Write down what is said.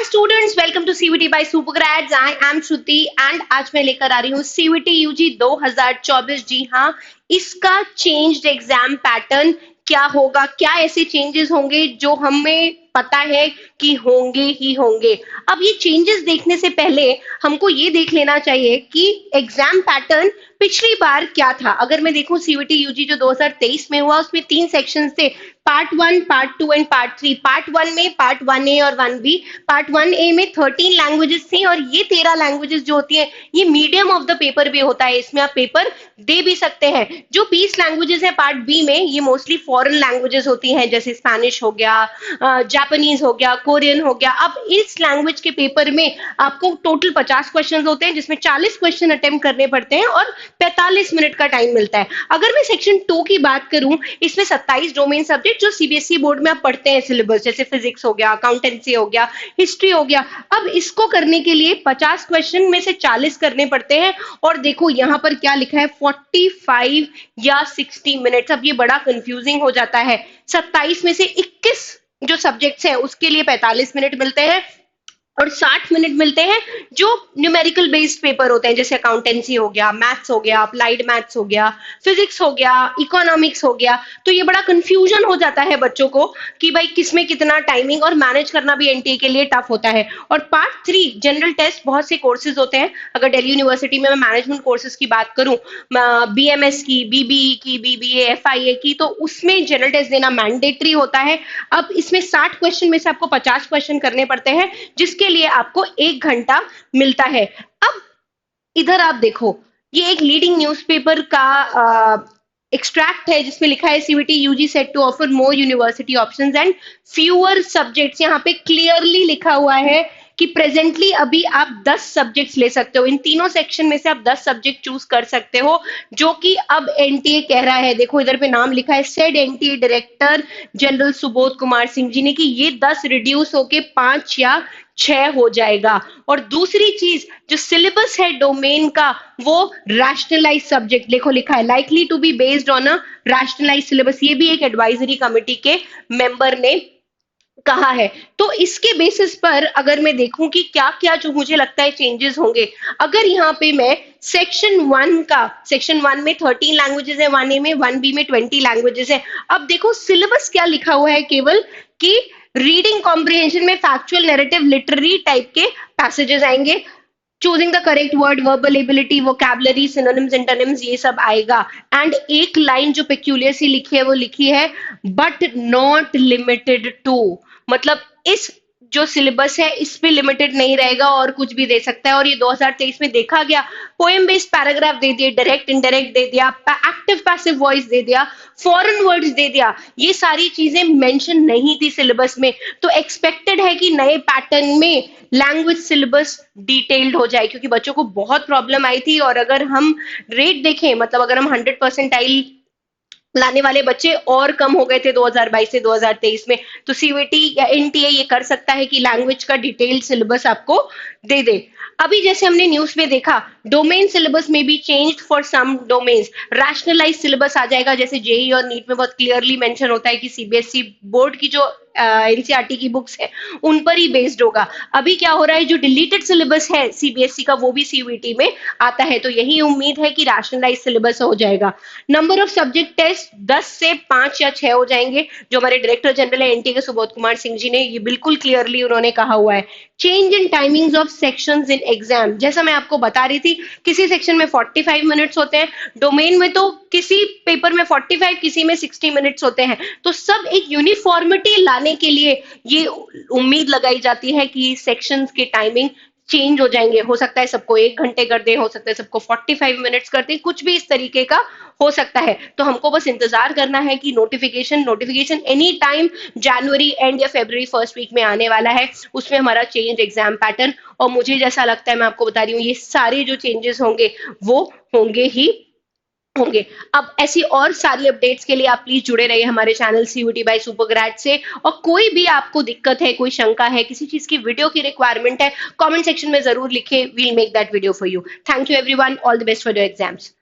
Hi students, welcome to CVT by Supergrades. I am Shruti and आज मैं लेकर आ रही हूँ सीवीटी यूजी 2024। जी हाँ, इसका चेंज्ड एग्जाम पैटर्न क्या होगा, क्या ऐसे चेंजेस होंगे जो हमें पता है कि होंगे ही होंगे। अब ये चेंजेस देखने से पहले हमको ये देख लेना चाहिए कि एग्जाम पैटर्न पिछली बार क्या था। अगर मैं देखूं सीवीटी यूजी जो 2023 में हुआ उसमें 3 सेक्शंस थे, part 1, part 2 and part 3। Part 1 में पार्ट 1A और 1B। पार्ट 1A में 13 लैंग्वेजेस थी और ये 13 लैंग्वेजेस जो होती है ये मीडियम ऑफ द पेपर भी होता है, इसमें आप पेपर दे भी सकते हैं। जो 20 लैंग्वेजेस है पार्ट बी में ये मोस्टली फॉरेन लैंग्वेजेस होती हैं, जैसे स्पेनिश हो गया, जापानीज हो गया, कोरियन हो गया। अब इस लैंग्वेज के पेपर में आपको टोटल 50 क्वेश्चन होते हैं जिसमें 40 क्वेश्चन अटेम्प्ट करने पड़ते हैं और 45 मिनट का टाइम मिलता है। अगर मैं सेक्शन 2 की बात करूं, इसमें 27 डोमेन सब्जेक्ट जो सीबीएसई बोर्ड में आप पढ़ते हैं सिलेबस, जैसे फिजिक्स हो गया, अकाउंटेंसी हो गया, हिस्ट्री हो गया। अब इसको करने के लिए 50 क्वेश्चन में से 40 करने पड़ते हैं और देखो यहां पर क्या लिखा है, 45 या 60 मिनट्स। अब ये बड़ा कंफ्यूजिंग हो जाता है। 27 में से 21 जो सब्जेक्ट्स हैं उसके लिए 45 मिनट मिलते हैं और 60 मिनट मिलते हैं जो न्यूमेरिकल बेस्ड पेपर होते हैं, जैसे अकाउंटेंसी हो गया, मैथ्स हो गया, अप्लाइड मैथ्स हो गया, फिजिक्स हो गया, इकोनॉमिक्स हो गया। तो ये बड़ा कंफ्यूजन हो जाता है बच्चों को कि भाई किसमें कितना टाइमिंग, और मैनेज करना भी एनटीए के लिए टफ होता है। और पार्ट 3 जनरल टेस्ट, बहुत से कोर्सेज होते हैं। अगर दिल्ली यूनिवर्सिटी में मैं मैनेजमेंट कोर्सेज की बात करूं, बीएमएस की, बीबीई की, बीबीए, एफआईए की, तो उसमें जनरल टेस्ट देना मैंडेटरी होता है। अब इसमें 60 क्वेश्चन में से आपको 50 क्वेश्चन करने पड़ते हैं जिसके लिए आपको 1 घंटा मिलता है। अब इधर आप देखो, ये एक लीडिंग न्यूज़पेपर का एक्सट्रैक्ट है जिसमें लिखा है CVT UG set to offer more university options and fewer subjects. यहाँ पे क्लियरली लिखा हुआ है कि प्रेजेंटली अभी आप 10 सब्जेक्ट्स ले सकते हो। इन तीनों सेक्शन में से आप 10 सब्जेक्ट चूज कर सकते हो, जो कि अब एनटीए कह रहा है। देखो इधर पे नाम लिखा है, said NTA director general Subodh Kumar Singh ji ने, कि ये 10 रिड्यूस होके 5 या 6 हो जाएगा। और दूसरी चीज, जो सिलेबस है डोमेन का वो रैशनलाइज सब्जेक्ट, देखो लिखा है likely to be based on a rationalize syllabus. ये भी एक एडवाइजरी कमेटी के मेंबर ने कहा है। तो इसके बेसिस पर अगर मैं देखूं कि क्या क्या जो मुझे लगता है चेंजेस होंगे, अगर यहाँ पे मैं सेक्शन 1 में 13 लैंग्वेजेस है, 1A में, 1B में 20 लैंग्वेजेस है। अब देखो सिलेबस क्या लिखा हुआ है, केवल कि रीडिंग कॉम्प्रिहेंशन में फैक्चुअल, नैरेटिव, लिटरेरी टाइप के पैसेजेस आएंगे, choosing the correct word, verbal ability, vocabulary, synonyms, antonyms, ये सब आएगा। एंड एक लाइन जो पेक्यूलियर सी लिखी है वो लिखी है बट नॉट लिमिटेड टू, मतलब इस जो सिलेबस है इस पे लिमिटेड नहीं रहेगा और कुछ भी दे सकता है। और ये 2023 में देखा गया, पोएम बेस्ड पैराग्राफ दे दिए, डायरेक्ट इनडायरेक्ट दे दिया, एक्टिव पैसिव वॉइस दे दिया, फॉरेन वर्ड्स दे दिया। ये सारी चीजें मेंशन नहीं थी सिलेबस में। तो एक्सपेक्टेड है कि नए पैटर्न में लैंग्वेज सिलेबस डिटेल्ड हो जाए, क्योंकि बच्चों को बहुत प्रॉब्लम आई थी। और अगर हम रेट देखें, मतलब अगर हम 100% लाने वाले बच्चे और कम हो गए थे 2022 से 2023 में। तो सीवीटी या एनटीए ये कर सकता है कि लैंग्वेज का डिटेल्ड सिलेबस आपको दे दे। अभी जैसे हमने न्यूज में देखा, डोमेन सिलेबस में भी changed for some domains, rationalize syllabus आ जाएगा। जैसे जेई और नीट में बहुत क्लियरली मेंशन होता है कि सीबीएसई बोर्ड की जो एनसीईआरटी की बुक्स है उन पर ही बेस्ड होगा। अभी क्या हो रहा है, जो डिलीटेड सिलेबस है सीबीएसई का वो भी सीवीटी में आता है। तो यही उम्मीद है कि रैशनलाइज सिलेबस हो जाएगा। नंबर ऑफ सब्जेक्ट टेस्ट 10 से 5 या 6 हो जाएंगे, जो हमारे डायरेक्टर जनरल है एनटीए के सुबोध कुमार सिंह जी ने, ये बिल्कुल क्लियरली उन्होंने कहा हुआ है। Change in timings of sections in exam, जैसा मैं आपको बता रही थी, किसी सेक्शन में 45 मिनट्स होते हैं, डोमेन में तो किसी पेपर में 45, किसी में 60 मिनट्स होते हैं। तो सब एक यूनिफॉर्मिटी लाने के लिए ये उम्मीद लगाई जाती है कि सेक्शंस के टाइमिंग चेंज हो जाएंगे। हो सकता है सबको 1 घंटे कर दें, हो सकता है सबको 45 मिनट्स कर दें, कुछ भी इस तरीके का हो सकता है। तो हमको बस इंतजार करना है कि notification any time January and या फरवरी फर्स्ट वीक में आने वाला है, उसमें हमारा चेंज एग्जाम पैटर्न। और मुझे जैसा लगता है, मैं आपको बता रही हूँ, ये सारे जो चेंजेस होंगे वो होंगे ही होंगे। अब ऐसी और सारी अपडेट्स के लिए आप प्लीज जुड़े रहिए हमारे चैनल सीवीटी बाय सुपरग्रेड से। और कोई भी आपको दिक्कत है, कोई शंका है, किसी चीज की वीडियो की रिक्वायरमेंट है, कमेंट सेक्शन में जरूर लिखें, we'll make that video for you. Thank you everyone, all the best for your exams.